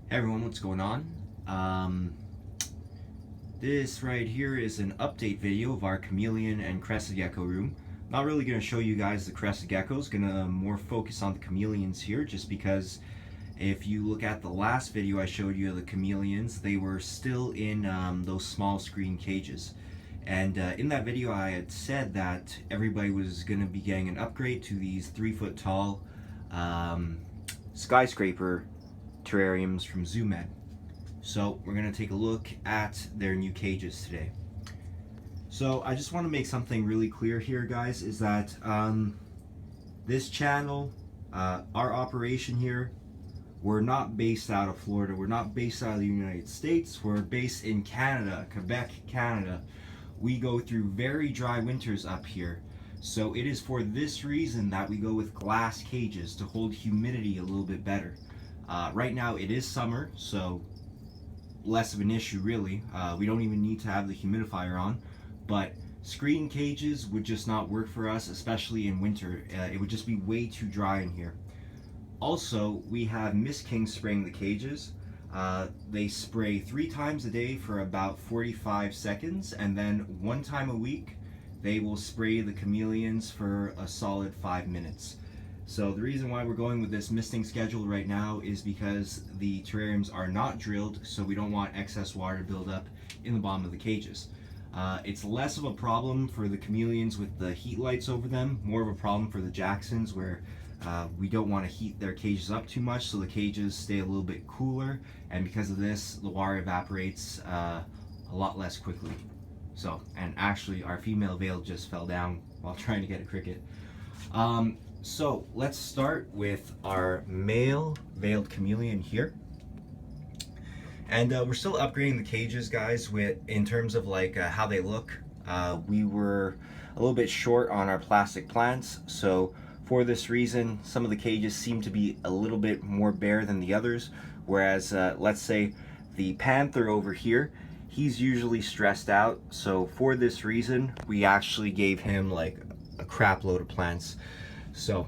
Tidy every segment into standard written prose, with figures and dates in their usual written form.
Hey everyone, what's going on? This right here is an update video of our chameleon and crested gecko room. Not really going to show you guys the crested geckos, going to more focus on the chameleons here, just because if you look at the last video I showed you of the chameleons, they were still in those small screen cages. And in that video I had said that everybody was going to be getting an upgrade to these 3-foot tall skyscraper terrariums from ZooMed. So we're going to take a look at their new cages today. So I just want to make something really clear here, guys, is that this channel, our operation here, we're not based out of Florida, we're not based out of the United States, we're based in Canada, Quebec, Canada. We go through very dry winters up here. So it is for this reason that we go with glass cages to hold humidity a little bit better. Right now it is summer, so less of an issue really. We don't even need to have the humidifier on, but screen cages would just not work for us, especially in winter. It would just be way too dry in here. Also, we have Mist King spraying the cages. They spray 3 times a day for about 45 seconds, and then 1 time a week they will spray the chameleons for a solid 5 minutes. So the reason why we're going with this misting schedule right now is because the terrariums are not drilled, so we don't want excess water to build up in the bottom of the cages. It's less of a problem for the chameleons with the heat lights over them, more of a problem for the Jacksons, where we don't want to heat their cages up too much, so the cages stay a little bit cooler, and because of this the water evaporates a lot less quickly. So, and actually our female veil just fell down while trying to get a cricket. So let's start with our male veiled chameleon here, and we're still upgrading the cages, guys, in terms of like how they look. We were a little bit short on our plastic plants, so for this reason some of the cages seem to be a little bit more bare than the others, whereas let's say the Panther over here, he's usually stressed out, so for this reason we actually gave him like a crap load of plants. So,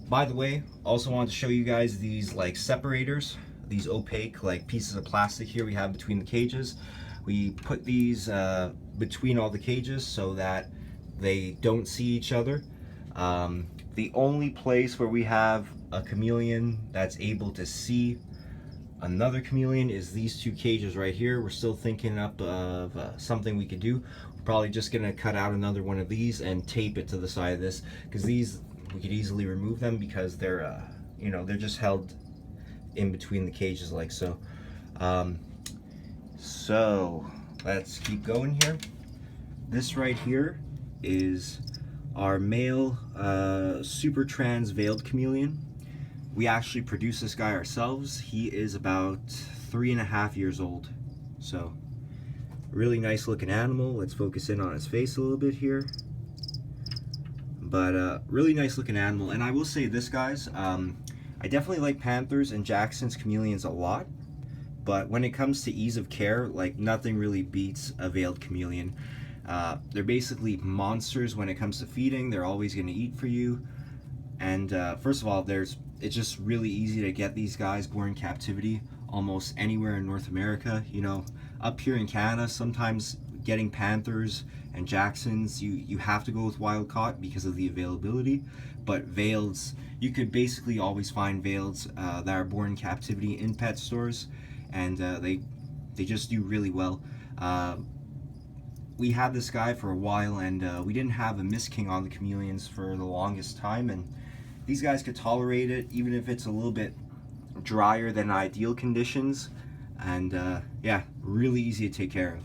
by the way, also wanted to show you guys these like separators, these opaque like pieces of plastic here we have between the cages. We put these between all the cages so that they don't see each other. The only place where we have a chameleon that's able to see another chameleon is these 2 cages right here. We're still thinking up of something we could do. We're probably just gonna cut out another one of these and tape it to the side of this, because these we could easily remove them because they're you know, they're just held in between the cages like so. So let's keep going here. This right here is our male super trans veiled chameleon. We actually produce this guy ourselves. He is about 3.5 years old. So really nice looking animal. Let's focus in on his face a little bit here. But really nice looking animal. And I will say this, guys, I definitely like Panthers and Jackson's chameleons a lot, but when it comes to ease of care, like nothing really beats a veiled chameleon. They're basically monsters when it comes to feeding. They're always going to eat for you. And first of all, it's just really easy to get these guys born in captivity almost anywhere in North America. You know, up here in Canada, sometimes getting Panthers and Jacksons, you have to go with wild caught because of the availability. But veileds, you could basically always find veileds that are born in captivity in pet stores, and they just do really well. We had this guy for a while, and we didn't have a Mist King on the chameleons for the longest time, and these guys could tolerate it even if it's a little bit drier than ideal conditions, and yeah, really easy to take care of.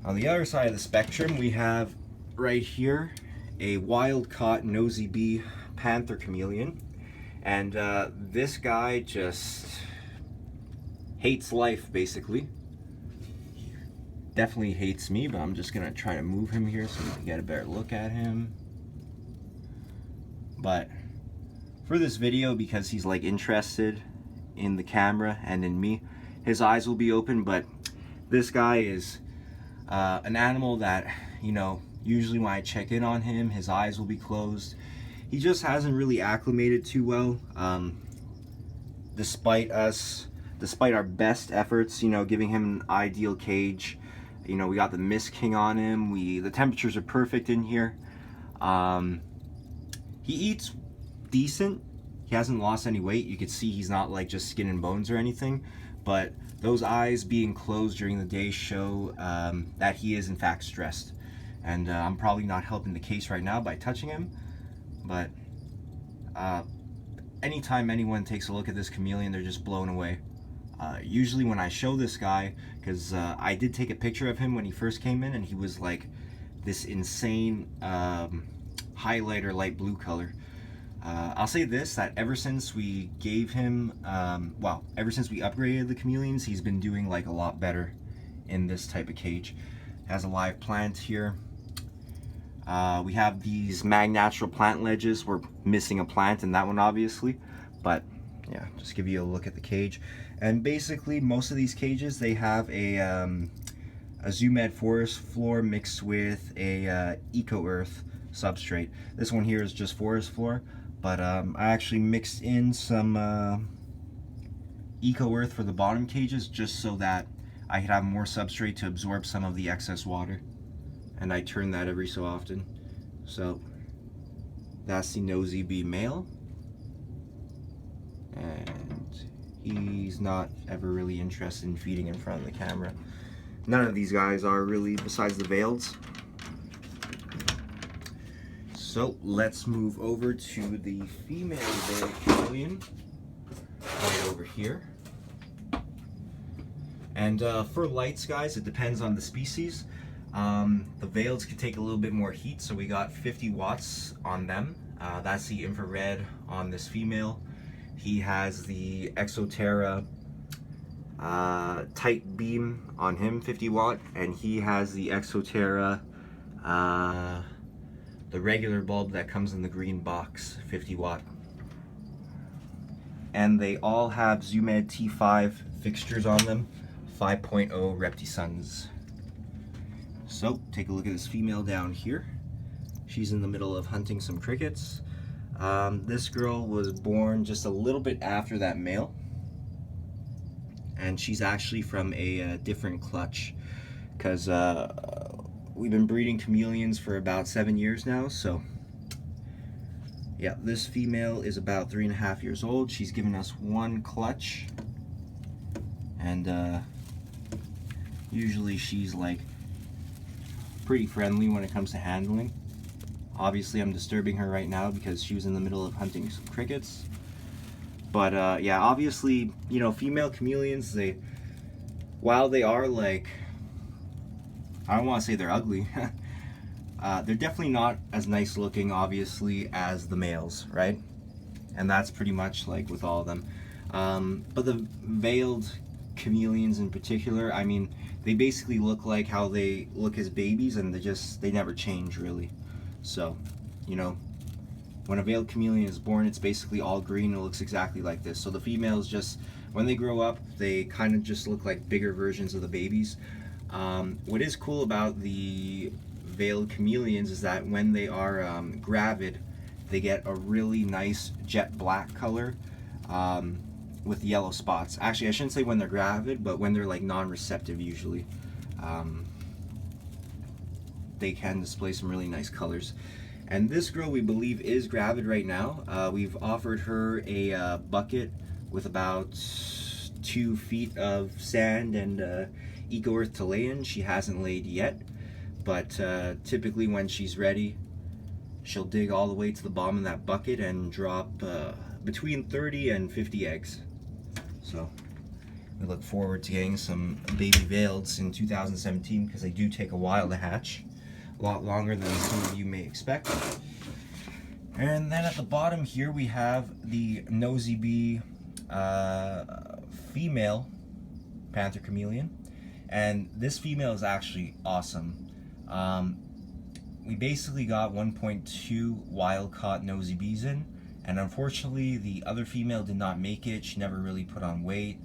On the other side of the spectrum, we have right here a wild caught nosy bee Panther Chameleon, and this guy just hates life basically. Definitely hates me, but I'm just gonna try to move him here so we can get a better look at him. But for this video, because he's like interested in the camera and in me, his eyes will be open. But this guy is an animal that, you know, usually when I check in on him, his eyes will be closed. He just hasn't really acclimated too well. despite our best efforts, you know, giving him an ideal cage. You know, we got the Mist King on him. The temperatures are perfect in here. He eats decent. He hasn't lost any weight. You can see he's not like just skin and bones or anything, but those eyes being closed during the day show that he is in fact stressed. And I'm probably not helping the case right now by touching him, but anytime anyone takes a look at this chameleon, they're just blown away. Usually when I show this guy, because I did take a picture of him when he first came in, and he was like this insane highlighter light blue color. I'll say this, that ever since we gave him, ever since we upgraded the chameleons, he's been doing like a lot better in this type of cage. Has a live plant here. We have these mag-natural plant ledges. We're missing a plant in that one obviously, but yeah, just give you a look at the cage. And basically most of these cages, they have a Zoo-Med forest floor mixed with a eco-earth substrate. This one here is just forest floor, but I actually mixed in some eco-earth for the bottom cages just so that I could have more substrate to absorb some of the excess water. And I turn that every so often. So that's the Nosy Bee male. And he's not ever really interested in feeding in front of the camera. None of these guys are really, besides the veileds. So let's move over to the female veiled chameleon, right over here. And for lights, guys, it depends on the species. The veils could take a little bit more heat, so we got 50 watts on them. That's the infrared on this female. He has the Exoterra tight beam on him, 50 watt, and he has the Exoterra, the regular bulb that comes in the green box, 50 watt. And they all have Zoo-Med T5 fixtures on them, 5.0 Repti-Suns. So take a look at this female down here. She's in the middle of hunting some crickets. This girl was born just a little bit after that male, and she's actually from a different clutch, because we've been breeding chameleons for about 7 years now. So yeah, this female is about 3.5 years old. She's given us one clutch, and usually she's like pretty friendly when it comes to handling. Obviously I'm disturbing her right now because she was in the middle of hunting some crickets. But yeah, obviously, you know, female chameleons, while they are like, I don't want to say they're ugly, they're definitely not as nice looking obviously as the males, right? And that's pretty much like with all of them. But the veiled chameleons in particular, I mean, they basically look like how they look as babies, and they never change really. So, you know, when a veiled chameleon is born, it's basically all green. It looks exactly like this. So the females, just when they grow up, they kind of just look like bigger versions of the babies. What is cool about the veiled chameleons is that when they are gravid, they get a really nice jet black color with yellow spots. Actually, I shouldn't say when they're gravid, but when they're like non-receptive usually. They can display some really nice colors. And this girl, we believe, is gravid right now. We've offered her a bucket with about 2 feet of sand and eco-earth to lay in. She hasn't laid yet, but typically when she's ready, she'll dig all the way to the bottom of that bucket and drop between 30 and 50 eggs. So we look forward to getting some baby veileds in 2017, because they do take a while to hatch. A lot longer than some of you may expect. And then at the bottom here we have the Nosy Bee female Panther Chameleon. And this female is actually awesome. We basically got 1.2 wild-caught Nosy Bees in, and unfortunately the other female did not make it. She never really put on weight.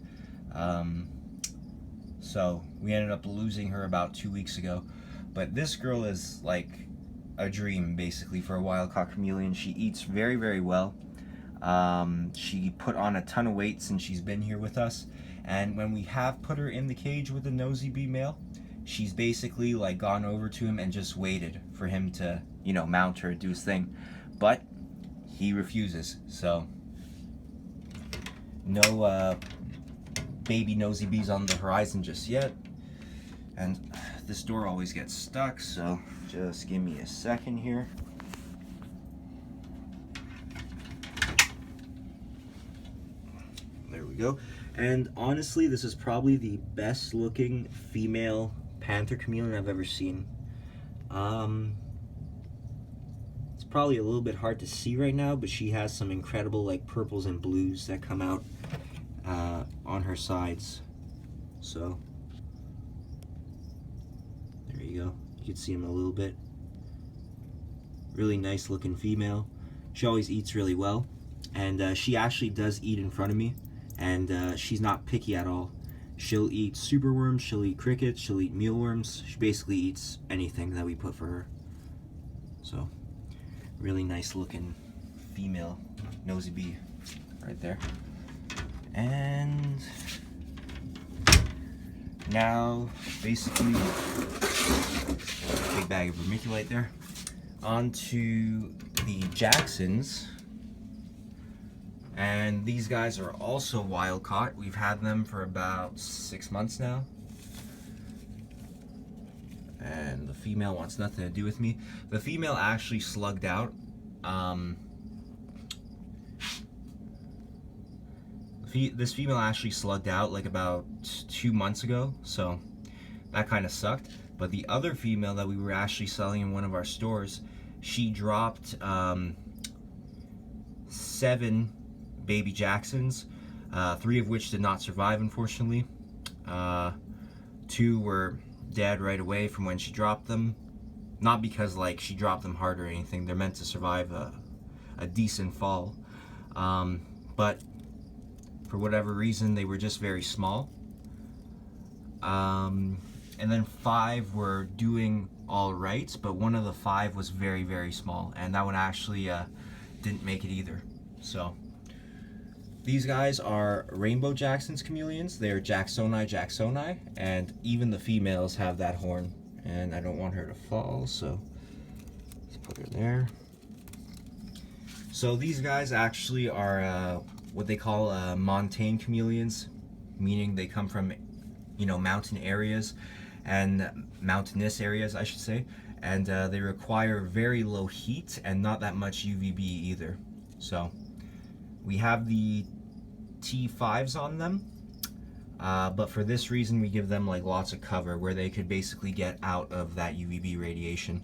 So we ended up losing her about 2 weeks ago. But this girl is like a dream basically for a wild-caught chameleon. She eats very, very well. She put on a ton of weight since she's been here with us, and when we have put her in the cage with the nosy bee male, she's basically like gone over to him and just waited for him to, you know, mount her, do his thing, but he refuses. So no baby nosy bees on the horizon just yet. And this door always gets stuck, so just give me a second here. There we go. And honestly, this is probably the best looking female Panther Chameleon I've ever seen. It's probably a little bit hard to see right now, but she has some incredible like purples and blues that come out on her sides. So there you go. You can see them a little bit. Really nice looking female. She always eats really well, and she actually does eat in front of me, and she's not picky at all. She'll eat superworms, she'll eat crickets, she'll eat mealworms. She basically eats anything that we put for her. So really nice looking female nosy bee right there. And now basically big bag of vermiculite there. Onto the Jacksons, and these guys are also wild caught. We've had them for about 6 months now, and the female wants nothing to do with me. The female actually slugged out. This female actually slugged out like about 2 months ago, so that kind of sucked. But the other female that we were actually selling in one of our stores, she dropped 7 baby Jacksons, 3 of which did not survive, unfortunately. 2 were dead right away from when she dropped them. Not because like she dropped them hard or anything. They're meant to survive a decent fall. But for whatever reason, they were just very small. And then 5 were doing all right, but one of the 5 was very, very small, and that one actually didn't make it either. So these guys are rainbow Jackson's chameleons. They're jacksoni, and even the females have that horn, and I don't want her to fall, so let's put her there. So these guys actually are what they call montane chameleons, meaning they come from, you know, mountain areas, and mountainous areas I should say, and they require very low heat and not that much UVB either. So we have the T5s on them, but for this reason we give them like lots of cover where they could basically get out of that UVB radiation.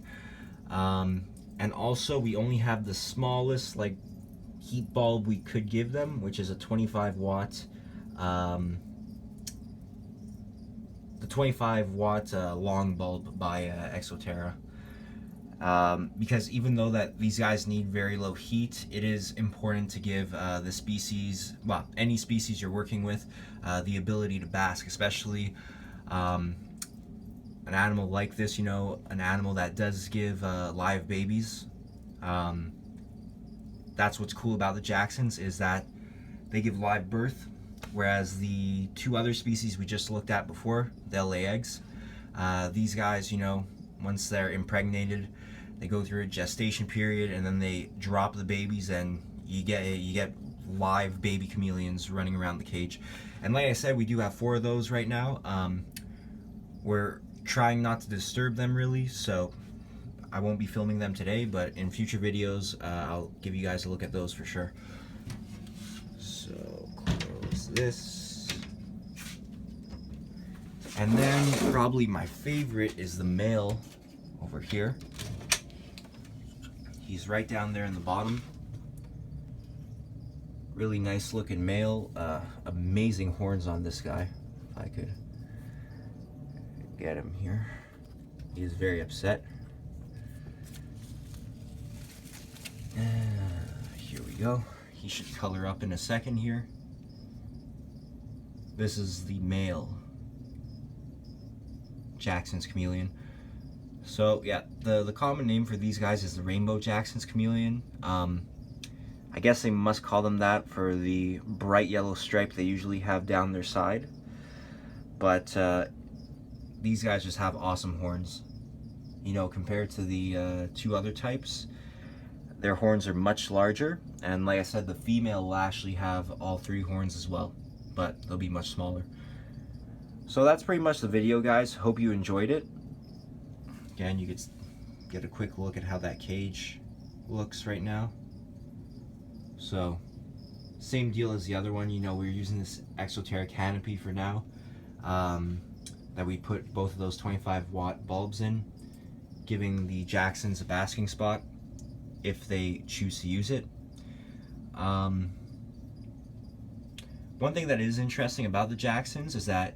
And also we only have the smallest like heat bulb we could give them, which is a 25 watt the 25 watt long bulb by Exoterra, because even though that these guys need very low heat, it is important to give the species, well, any species you're working with, the ability to bask, especially an animal like this, you know, an animal that does give live babies. That's what's cool about the Jacksons, is that they give live birth, whereas the 2 other species we just looked at before, they'll lay eggs. These guys, you know, once they're impregnated, they go through a gestation period, and then they drop the babies, and you get live baby chameleons running around the cage. And like I said, we do have 4 of those right now. We're trying not to disturb them really, so I won't be filming them today, but in future videos I'll give you guys a look at those for sure. So close this. And then probably my favorite is the male over here. He's right down there in the bottom. Really nice looking male. Amazing horns on this guy. If I could get him here. He is very upset. Here we go. He should color up in a second here. This is the male Jackson's chameleon. So yeah, the common name for these guys is the rainbow Jackson's chameleon. I I guess they must call them that for the bright yellow stripe they usually have down their side. But these guys just have awesome horns. You know, compared to the two other types, their horns are much larger, and like I said, the female will actually have all 3 horns as well, but they'll be much smaller. So that's pretty much the video, guys. Hope you enjoyed it. Again, you could get a quick look at how that cage looks right now. So same deal as the other one. You know, we're using this exoteric canopy for now, that we put both of those 25-watt bulbs in, giving the Jacksons a basking spot if they choose to use it. One thing that is interesting about the Jacksons is that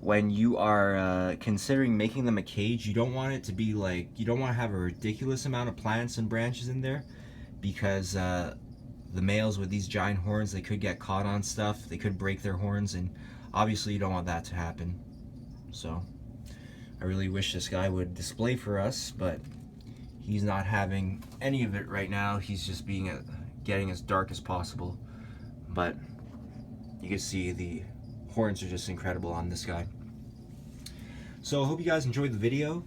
when you are considering making them a cage, you don't want it to be like, you don't want to have a ridiculous amount of plants and branches in there, because the males with these giant horns, they could get caught on stuff, they could break their horns, and obviously you don't want that to happen. So I really wish this guy would display for us, but he's not having any of it right now. He's just getting as dark as possible. But you can see the horns are just incredible on this guy. So I hope you guys enjoyed the video.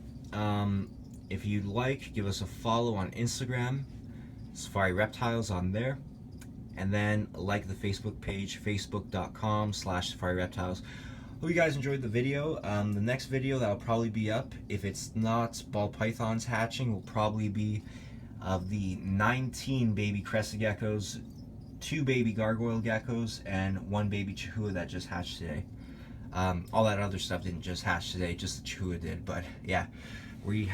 If you'd like, give us a follow on Instagram, Safari Reptiles on there. And then like the Facebook page, facebook.com/Safari Reptiles. Hope you guys enjoyed the video. The next video that'll probably be up, if it's not ball pythons hatching, will probably be of the 19 baby crested geckos, 2 baby gargoyle geckos, and 1 baby chahua that just hatched today. All that other stuff didn't just hatch today, just the chahua did. But yeah, we